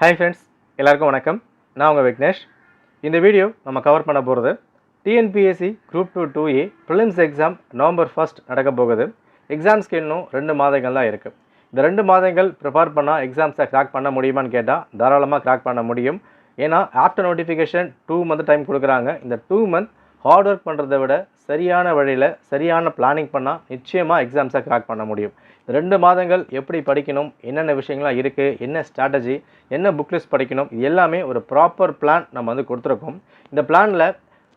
Hi friends, எல்லாருக்கும் வணக்கம். நான் உங்கள் விக்னேஷ். இந்த வீடியோ நம்ம கவர் பண்ண போகிறது TNPSC group 2 2A prelims exam November 1 நடக்க போகுது. எக்ஸாம்ஸ்க்கு இன்னும் 2 மாதங்கள் தான் இருக்குது. இந்த 2 மாதங்கள் ப்ரிப்பேர் பண்ணால் எக்ஸாம்ஸை கிராக் பண்ண முடியுமான்னு கேட்டால் தாராளமாக கிராக் பண்ண முடியும். ஏன்னா ஆஃப்டர் நோட்டிஃபிகேஷன் 2 மந்த் டைம் கொடுக்குறாங்க. இந்த 2 மந்த் ஹார்ட் ஒர்க் பண்ணுறதை விட சரியான வழியில் சரியான பிளானிங் பண்ணால் நிச்சயமாக எக்ஸாம்ஸை கிராக் பண்ண முடியும். 2 மாதங்கள் எப்படி படிக்கணும், என்னென்ன விஷயங்கள்லாம் இருக்குது, என்ன ஸ்ட்ராட்டஜி, என்ன புக் லிஸ்ட் படிக்கணும், இது எல்லாமே ஒரு ப்ராப்பர் பிளான் நம்ம கொடுத்துருக்கோம். இந்த பிளானில்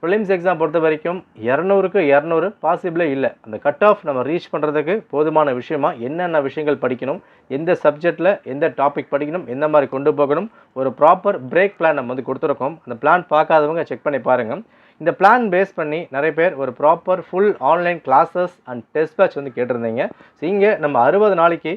ப்ரிலிம்ஸ் எக்ஸாம் பொறுத்த வரைக்கும் 200க்கு 200 பாசிபிளே இல்லை. அந்த கட் ஆஃப் நம்ம ரீச் பண்ணுறதுக்கு போதுமான விஷயமா என்னென்ன விஷயங்கள் படிக்கணும், எந்த சப்ஜெக்டில் எந்த டாபிக் படிக்கணும், எந்த மாதிரி கொண்டு போகணும், ஒரு ப்ராப்பர் பிரேக் பிளான் நம்ம கொடுத்துருக்கோம். அந்த பிளான் பார்க்காதவங்க செக் பண்ணி பாருங்கள். இந்த பிளான் பேஸ் பண்ணி நிறைய பேர் ஒரு proper full online classes and test batch கேட்டிருந்தீங்க. ஸோ இங்கே நம்ம 60 நாளைக்கு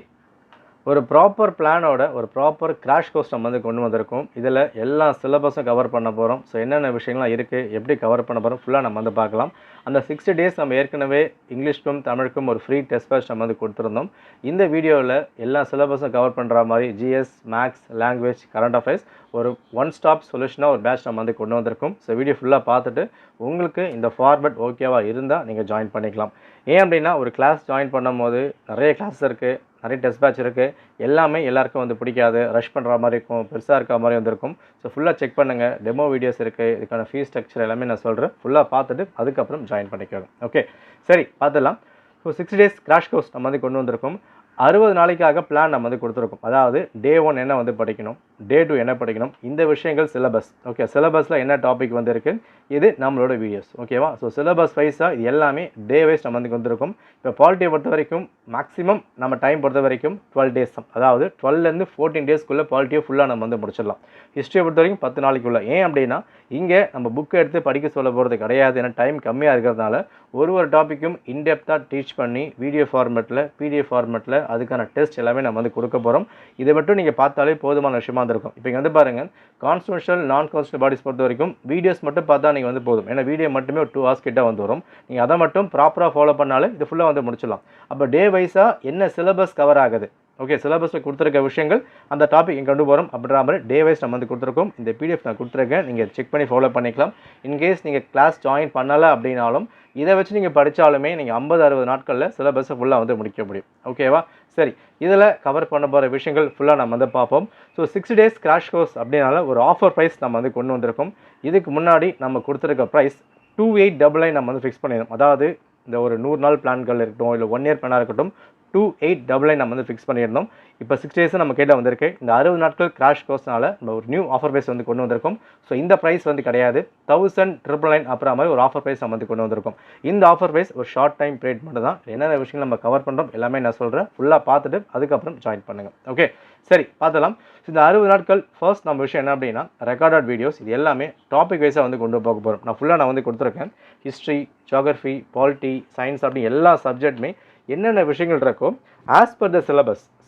ஒரு ப்ராப்பர் பிளானோட ஒரு ப்ராப்பர் கிராஷ் கோர்ஸ் நம்ம கொண்டு வந்திருக்கோம். இதில் எல்லா சிலபஸும் கவர் பண்ண போகிறோம். ஸோ என்னென்ன விஷயங்கள்லாம் இருக்குது, எப்படி கவர் பண்ண போகிறோம் ஃபுல்லாக நம்ம பார்க்கலாம். அந்த 60 டேஸ் நம்ம ஏற்கனவே இங்கிலீஷ்க்கும் தமிழுக்கும் ஒரு ஃப்ரீ டெஸ்ட் பேட்ச் நம்ம கொடுத்துருந்தோம். இந்த வீடியோவில் எல்லா சிலபஸும் கவர் பண்ணுற மாதிரி GS, maths, language, current affairs ஒரு ஒன் ஸ்டாப் சொல்யூஷனாக ஒரு பேட்ச் நம்ம கொண்டு வந்திருக்கோம். ஸோ வீடியோ ஃபுல்லாக பார்த்துட்டு உங்களுக்கு இந்த ஃபார்மேட் ஓகேவாக இருந்தால் நீங்கள் ஜாயின் பண்ணிக்கலாம். ஏன் அப்படின்னா ஒரு கிளாஸ் ஜாயின் பண்ணும் போது நிறைய கிளாஸ் இருக்குது, நிறைய டெஸ்ட் பேட்ச் இருக்குது. எல்லாமே எல்லாருக்கும் பிடிக்காது, ரஷ் பண்ணுற மாதிரி இருக்கும், பெருசாக இருக்கிற மாதிரி இருக்கும். ஸோ ஃபுல்லாக செக் பண்ணுங்கள். டெமோ வீடியோஸ் இருக்குது, இதுக்கான ஃபீஸ் ஸ்ட்ரக்சர் எல்லாமே நான் சொல்கிறேன். ஃபுல்லாக பார்த்துட்டு அதுக்கப்புறம் ஜாயின் பண்ணிக்கணும். ஓகே, சரி பார்த்துடலாம். ஸோ 60 டேஸ் கிராஷ் கோர்ஸ் நம்ம கொண்டு வந்திருக்கோம். 60 நாளைக்காக பிளான் நம்ம கொடுத்துருக்கோம். அதாவது டே 1 என்ன படிக்கணும், டே 2 என்ன படிக்கணும், இந்த விஷயங்கள் சிலபஸ். ஓகே, சிலபஸில் என்ன டாபிக் இருக்குது, இது நம்மளோட வீடியோஸ். ஓகேவா? ஸோ சிலபஸ் வைஸாக இது எல்லாமே டே வைஸ் நம்ம வந்திருக்கும். இப்போ பாலிட்டியை பொறுத்த வரைக்கும் மேக்ஸிமம் நம்ம டைம் பொறுத்த வரைக்கும் 12 டேஸ் தான். அதாவது 12லேருந்து 14 டேஸ்க்குள்ளே பாலிட்டியை ஃபுல்லாக நம்ம முடிச்சிடலாம். ஹிஸ்ட்ரியை பொறுத்த வரைக்கும் 10 நாளைக்குள்ளே. ஏன் அப்படின்னா இங்கே நம்ம புக்கை எடுத்து படிக்க சொல்ல போகிறது கிடையாது. ஏன்னா டைம் கம்மியாக இருக்கிறதுனால ஒரு டாப்பிக்கும் இன்டெப்த்தாக டீச் பண்ணி வீடியோ ஃபார்மேட்டில், பிடிஎஃப் ஃபார்மேட்டில் அதுக்கான டெஸ்ட் எல்லாமே நம்ம கொடுக்க போகிறோம். இதை மட்டும் நீங்கள் பார்த்தாலே போதுமான விஷயமா இருக்கும். இப்போ இங்கே பாருங்கள், கான்ஸ்டிடியூஷனல் நான் கான்ஸ்டிடியூஷனல் பாடிஸ் பொறுத்த வரைக்கும் வீடியோஸ் மட்டும் பார்த்தா நீங்கள் போதும். ஏன்னா வீடியோ மட்டுமே ஒரு 2 hours கிட்ட வரும். நீங்கள் அதை மட்டும் ப்ராப்பராக ஃபாலோ பண்ணாலே இது ஃபுல்லாக முடிச்சிடலாம். அப்போ டே வைஸாக என்ன சிலபஸ் கவர் ஆகுது, ஓகே, சிலபஸில் கொடுத்துருக்க விஷயங்கள் அந்த டாபிக் இங்கே கொண்டு போகிறோம் அப்படின்ற மாதிரி டே வைஸ் நம்ம கொடுத்துருக்கோம். இந்த பிடிஎஃப் நான் கொடுத்துருக்கேன், நீங்கள் செக் பண்ணி ஃபாலோ பண்ணிக்கலாம். இன்கேஸ் நீங்கள் கிளாஸ் ஜாயின் பண்ணலை அப்படின்னாலும் இதை வச்சு நீங்கள் படித்தாலுமே நீங்கள் 50-60 நாட்களில் சிலபஸை ஃபுல்லாக முடிக்க முடியும். ஓகேவா? சரி, இதில் கவர் பண்ண போகிற விஷயங்கள் ஃபுல்லாக நம்ம பார்ப்போம். ஸோ 60 டேஸ் கிராஷ் கோர்ஸ் அப்படின்னால ஒரு ஆஃபர் ப்ரைஸ் நம்ம கொண்டு வந்திருக்கோம். இதுக்கு முன்னாடி நம்ம கொடுத்துருக்க ப்ரைஸ் 2899 நம்ம ஃபிக்ஸ் பண்ணிடணும். அதாவது இந்த ஒரு 100 நாள் பிளான்கள் இருக்கட்டும், இல்லை 1 year பிளானாக இருக்கட்டும், 2899 நம்ம ஃபிக்ஸ் பண்ணியிருந்தோம். இப்போ 6 டேஸ் நம்ம கேட்ட வந்திருக்கு. இந்த 60 நாட்கள் கிராஷ் கோர்ஸ்னால நம்ம ஒரு நியூ ஆஃபர் ப்ரைஸ் கொண்டு வந்திருக்கோம். ஸோ இந்த ப்ரைஸ் கிடையாது, 1999 அப்புறம் மாதிரி ஒரு ஆஃபர் ப்ரைஸ் நம்ம கொண்டு வந்திருக்கோம். இந்த ஆஃபர் ப்ரைஸ் ஒரு ஷார்ட் டைம் பீரியட் மட்டும் தான். என்னென்ன விஷயங்கள் நம்ம கவர் பண்ணுறோம் எல்லாமே நான் சொல்கிறேன். ஃபுல்லாக பார்த்துட்டு அதுக்கப்புறம் ஜாயின் பண்ணுங்கள். ஓகே, சரி பார்த்துலாம். இந்த 60 நாட்கள் ஃபர்ஸ்ட் நம்ம விஷயம் என்ன அப்படின்னா ரெக்கார்டட் வீடியோஸ். இது எல்லாமே டாபிக் வைஸாக கொண்டு போக போகிறோம். நான் ஃபுல்லாக நான் கொடுத்துருக்கேன். ஹிஸ்ட்ரி, ஜியோகிரஃபி, பாலிட்டி, சயின்ஸ் அப்படி எல்லா சப்ஜெக்ட்டுமே என்னென்ன விஷயங்கள் இருக்கோ ஆஸ் பர் த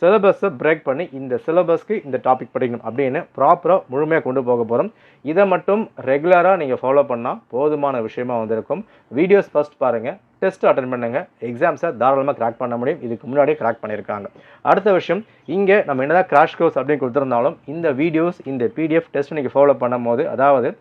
சிலபஸை பிரேக் பண்ணி இந்த சிலபஸ்க்கு இந்த டாபிக் படிக்கணும் அப்படின்னு ப்ராப்பராக முழுமையாக கொண்டு போக போகிறோம். இதை மட்டும் ரெகுலராக நீங்கள் ஃபாலோ பண்ணால் போதுமான விஷயமா இருக்கும். வீடியோஸ் ஃபஸ்ட் பாருங்கள், டெஸ்ட் அட்டன் பண்ணுங்கள், எக்ஸாம்ஸை தாராளமாக கிராக் பண்ண முடியும். இதுக்கு முன்னாடியே கிராக் பண்ணியிருக்காங்க. அடுத்த விஷயம், இங்கே நம்ம என்னதான் கிராஷ் கோர்ஸ் அப்படின்னு கொடுத்துருந்தாலும் இந்த வீடியோஸ், இந்த பிடிஎஃப் டெஸ்ட் நீங்கள் ஃபாலோ பண்ணும் போது அதாவது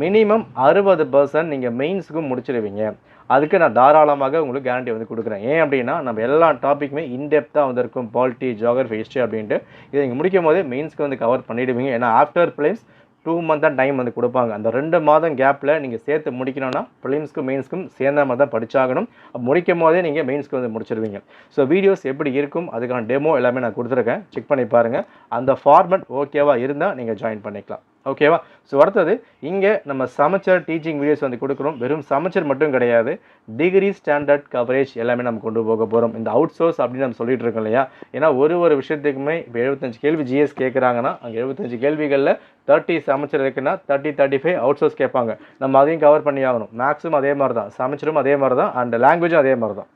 மினிமம் 60% நீங்கள் மெயின்ஸுக்கும் முடிச்சிடுவீங்க. அதுக்கு நான் தாராளமாக உங்களுக்கு கேரண்டி கொடுக்குறேன். ஏன் அப்படின்னா நம்ம எல்லா டாப்பிக்குமே இன்டெப்த்தாக இருக்கும். பாலிட்டி, ஜியோகிரஃபி, ஹிஸ்ட்ரி அப்படின்ட்டு இதை நீங்கள் முடிக்கும் போதே மெயின்ஸ்க்கு கவர் பண்ணிவிடுவீங்க. ஏன்னா ஆஃப்டர் ப்ரிலிம்ஸ் 2 month தான் டைம் கொடுப்பாங்க. அந்த 2 மாதம் கேப்பில் நீங்கள் சேர்த்து முடிக்கணும்னா ப்ரிலிம்ஸ்க்கும் மெயின்ஸ்க்கும் சேர்ந்த மாதிரி தான் படித்தாகணும். முடிக்கும் போதே நீங்கள் மெயின்ஸ்க்கு முடிச்சிடுவீங்க. ஸோ வீடியோஸ் எப்படி இருக்கும், அதுக்கான டெமோ எல்லாமே நான் கொடுத்துருக்கேன், செக் பண்ணி பாருங்கள். அந்த ஃபார்மேட் ஓகேவாக இருந்தால் நீங்கள் ஜாயின் பண்ணிக்கலாம். ஓகேவா? ஸோ அடுத்தது இங்கே நம்ம சமச்சர் டீச்சிங் வீடியோஸ் கொடுக்குறோம். வெறும் சமச்சர் மட்டும் கிடையாது, டிகிரி ஸ்டாண்டர்ட் கவரேஜ் எல்லாமே நம்ம கொண்டு போக போகிறோம். இந்த அவுட் சோர்ஸ் அப்படின்னு நம்ம சொல்லிட்டு இருக்கோம் இல்லையா? ஏன்னா ஒரு விஷயத்துக்குமே இப்போ 75 கேள்வி ஜிஎஸ் கேட்குறாங்கன்னா அங்கே 75 கேள்விகளில் 30 சமச்சர் இருக்குன்னா 30-35 அவுட் சோர்ஸ் கேட்பாங்க. நம்ம அதையும் கவர் பண்ணி ஆகணும். மேக்ஸும் அதே மாதிரி தான், சமச்சரும் அதே மாதிரி தான், அண்ட் லாங்குவேஜும் அதே மாதிரி தான்.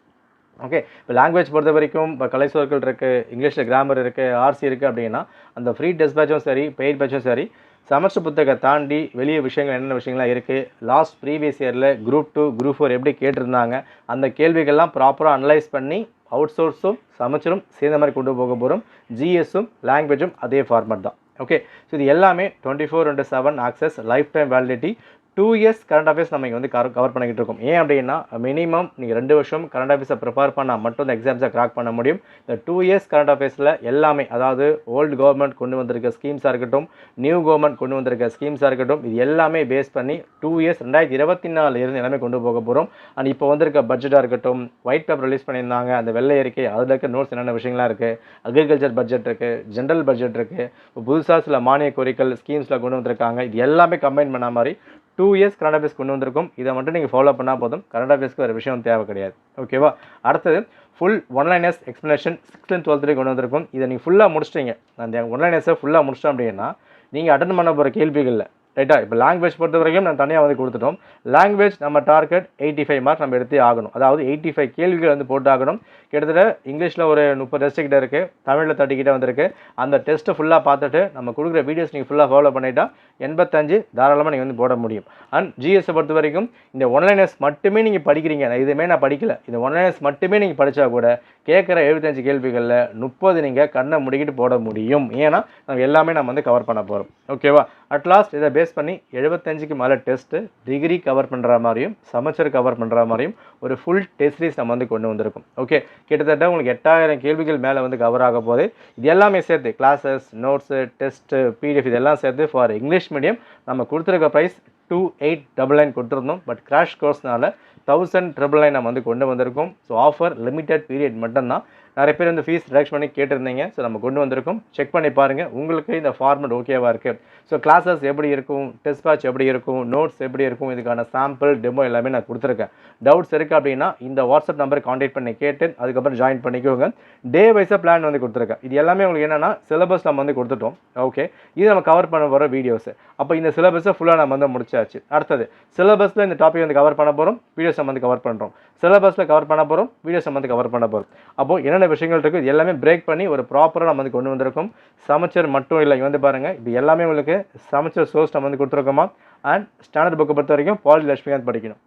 ஓகே, இப்போ லாங்குவேஜ் பொறுத்த வரைக்கும் இப்போ கலை சொற்கள் இருக்குது, இங்கிலீஷில் கிராமர் இருக்குது, ஆர்சி இருக்குது அப்படின்னா அந்த ஃப்ரீ டெஸ்ட் பேட்சும் சரி, பெய்ட் பேட்சும் சரி, செமஸ்டர் புத்தகத்தை தாண்டி வெளியே விஷயங்கள் என்னென்ன விஷயங்கள்லாம் இருக்குது, லாஸ்ட் ப்ரீவியஸ் இயரில் குரூப் 2, குரூப் 4 எப்படி கேட்டிருந்தாங்க, அந்த கேள்விகள்லாம் ப்ராப்பராக அனலைஸ் பண்ணி அவுட் சோர்ஸும் சமச்சரும் சேர்ந்த மாதிரி கொண்டு போக போகிறோம். ஜிஎஸும் லாங்குவேஜும் அதே ஃபார்மேட் தான். ஓகே. ஸோ இது எல்லாமே 24/7 access, life time validity, 2 years current affairs நம்ம இங்கே வந்து கவர் பண்ணிக்கிட்டு இருக்கோம். ஏன் அப்படின்னா மினிமம் நீங்கள் 2 வருஷம் கரண்ட் அஃபேர்ஸை ப்ரிப்பேர் பண்ணால் மட்டும் இந்த எக்ஸாம்ஸை கிராக் பண்ண முடியும். இந்த 2 இயர்ஸ் கரண்ட் அஃபேர்ஸில் எல்லாமே, அதாவது ஓல்டு கவர்மெண்ட் கொண்டு வந்திருக்க ஸ்கீம்ஸாக இருக்கட்டும், நியூ கவர்மெண்ட் கொண்டு வந்திருக்க ஸ்கீம்ஸாக இருக்கட்டும், இது எல்லாமே பேஸ் பண்ணி 2 இயர்ஸ் 2024 இருந்து எல்லாமே கொண்டு போக போகிறோம். அண்ட் இப்போ வந்திருக்க பட்ஜெட்டாக இருக்கட்டும், ஒயிட் பேப்பர் ரிலீஸ் பண்ணியிருந்தாங்க, அந்த வெள்ளை அறிக்கை, அதில் இருக்க நோட்ஸ் என்னென்ன விஷயங்களாக இருக்குது, அக்ரிகல்ச்சர் பட்ஜெட் இருக்குது, ஜென்ரல் பட்ஜெட் இருக்குது, இப்போ புதுசாக சில மானிய கோரிக்கைகள் ஸ்கீம்ஸில் கொண்டு வந்திருக்காங்க. இது எல்லாமே கம்பைன் பண்ண மாதிரி 2 இயர்ஸ் கரண்ட் அஃபேர்ஸ் கொண்டு வந்திருக்கும். இதை மட்டும் நீங்கள் ஃபாலோ பண்ணால் போதும். கரண்ட் அஃபேர்ஸ்க்கு வேறு விஷயம் தேவை கிடையாது. ஓகேவா? அடுத்தது full one-liners explanation 6th and 12th கொண்டு வந்திருக்கும். இதை நீங்கள் ஃபுல்லாக முடிச்சிட்டீங்க. அந்த ஒன்லைனர்ஸை ஃபுல்லாக முடிச்சிட்டோம் அப்படின்னா நீங்கள் அட்டன் பண்ண போகிற கேள்விகளில் ரைட்டா, இப்போ லாங்குவேஜ் பொறுத்த வரைக்கும் நம்ம தனியாக வந்து கொடுத்துட்டோம். லாங்குவேஜ் நம்ம டார்கெட் 85 மார்க் நம்ம எடுத்தே ஆகணும். அதாவது 85 கேள்விகள் வந்து போட்டாகணும். கிட்டத்தட்ட இங்கிலீஷில் ஒரு 30 டெஸ்ட்டு கிட்ட இருக்குது, தமிழில் 30 கிட்ட வந்திருக்கு. அந்த டெஸ்ட்டை ஃபுல்லாக பார்த்துட்டு நம்ம கொடுக்குற வீடியோஸ் நீங்கள் ஃபுல்லாக ஃபாலோ பண்ணிட்டா 85 தாராளமாக நீங்கள் வந்து போட முடியும். அண்ட் ஜிஎஸ்ஸை பொறுத்த வரைக்கும் இந்த ஒன்லைனர்ஸ் மட்டுமே நீங்கள் படிக்கிறீங்க, இதுவுமே நான் படிக்கல, இந்த ஒன்லைனர்ஸ் மட்டுமே நீங்கள் படித்தா கூட கேட்குற 75 கேள்விகளில் 30 நீங்கள் கண்ணை முடிக்கிட்டு போட முடியும். ஏன்னா நம்ம எல்லாமே நம்ம வந்து கவர் பண்ண போகிறோம். ஓகேவா? அட்லாஸ்ட் இதை பேஸ் பண்ணி 75க்கு மேலே டெஸ்ட்டு, டிகிரி கவர் பண்ணுற மாதிரியும், செமஸ்டர் கவர் பண்ணுற மாதிரியும் ஒரு ஃபுல் டெஸ்ட் சீரிஸ் நம்ம வந்து கொண்டு வந்திருக்கோம். ஓகே, கிட்டத்தட்ட உங்களுக்கு 8000 கேள்விகள் மேலே வந்து கவர் ஆக போகுது. இது எல்லாமே சேர்த்து கிளாஸஸ், நோட்ஸு, டெஸ்ட்டு, பிடிஎஃப் இதெல்லாம் சேர்த்து ஃபார் இங்கிலீஷ் மீடியம் நம்ம கொடுத்துருக்க ப்ரைஸ் 2899 கொடுத்துருந்தோம். பட் கிராஷ் கோர்ஸ்னால 1000 நம்ம வந்து கொண்டு வந்திருக்கோம். ஸோ ஆஃபர் லிமிட்டட் பீரியட் மட்டும்தான். நிறைய பேர் வந்து ஃபீஸ் ரிடக்ஷன் பண்ணி கேட்டிருந்தீங்க. ஸோ நம்ம கொண்டு வந்திருக்கோம். செக் பண்ணி பாருங்கள், உங்களுக்கு இந்த ஃபார்மெட் ஓகேவாக இருக்குது. ஸோ கிளாஸஸ் எப்படி இருக்கும், டெஸ்ட் பேட்ச் எப்படி இருக்கும், நோட்ஸ் எப்படி இருக்கும், இதுக்கான சாம்பிள் டெமோ எல்லாமே நான் கொடுத்துருக்கேன். டவுட்ஸ் இருக்குது அப்படின்னா இந்த வாட்ஸ்அப் நம்பருக்கு கான்டாக்ட் பண்ணி கேட்டு அதுக்கப்புறம் ஜாயின் பண்ணிக்கோங்க. டே வைஸாக பிளான் வந்து கொடுத்துருக்கேன். இது எல்லாமே உங்களுக்கு என்னென்னா சிலபஸ் நம்ம வந்து கொடுத்துட்டோம். ஓகே, இது நம்ம கவர் பண்ண போகிற வீடியோஸ். அப்போ இந்த சிலபஸை ஃபுல்லாக நம்ம வந்து முடிச்சாச்சு. அடுத்தது சிலபஸில் இந்த டாபிக் வந்து கவர் பண்ண போகிறோம், வீடியோஸ் நம்ம வந்து கவர் பண்ணுறோம். சிலபஸில் கவர் பண்ண போகிறோம், வீடியோஸ் நம்ம வந்து கவர் பண்ண போகிறோம். அப்போது என்னென்ன விஷயங்கள் இருக்குது இது எல்லாமே பிரேக் பண்ணி ஒரு ப்ராப்பராக நம்ம வந்து கொண்டு வந்திருக்கோம். சமச்சர் மட்டும் இல்லை, இங்கே வந்து பாருங்கள், இது எல்லாமே உங்களுக்கு சமச்சர் சோர்ஸ் நம்ம வந்து கொடுத்துருக்கோமா. அண்ட் ஸ்டாண்டர்ட் புக்கை பொறுத்த வரைக்கும் பாலி லட்சுமிகாந்த் படிக்கணும்,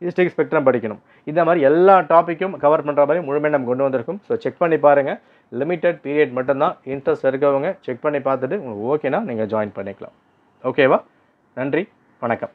ஹிஸ்ட்ரிக் ஸ்பெக்ட்ரம் படிக்கணும். இந்த மாதிரி எல்லா டாப்பிக்கும் கவர் பண்ணுற மாதிரி முழுமையாக நம்ம கொண்டு வந்திருக்கும். ஸோ செக் பண்ணி பாருங்கள். லிமிட்டட் பீரியட் மட்டும்தான். இன்ட்ரெஸ்ட் இருக்கவங்க செக் பண்ணி பார்த்துட்டு உங்களுக்கு ஓகேனா நீங்கள் ஜாயின் பண்ணிக்கலாம். ஓகேவா? நன்றி, வணக்கம்.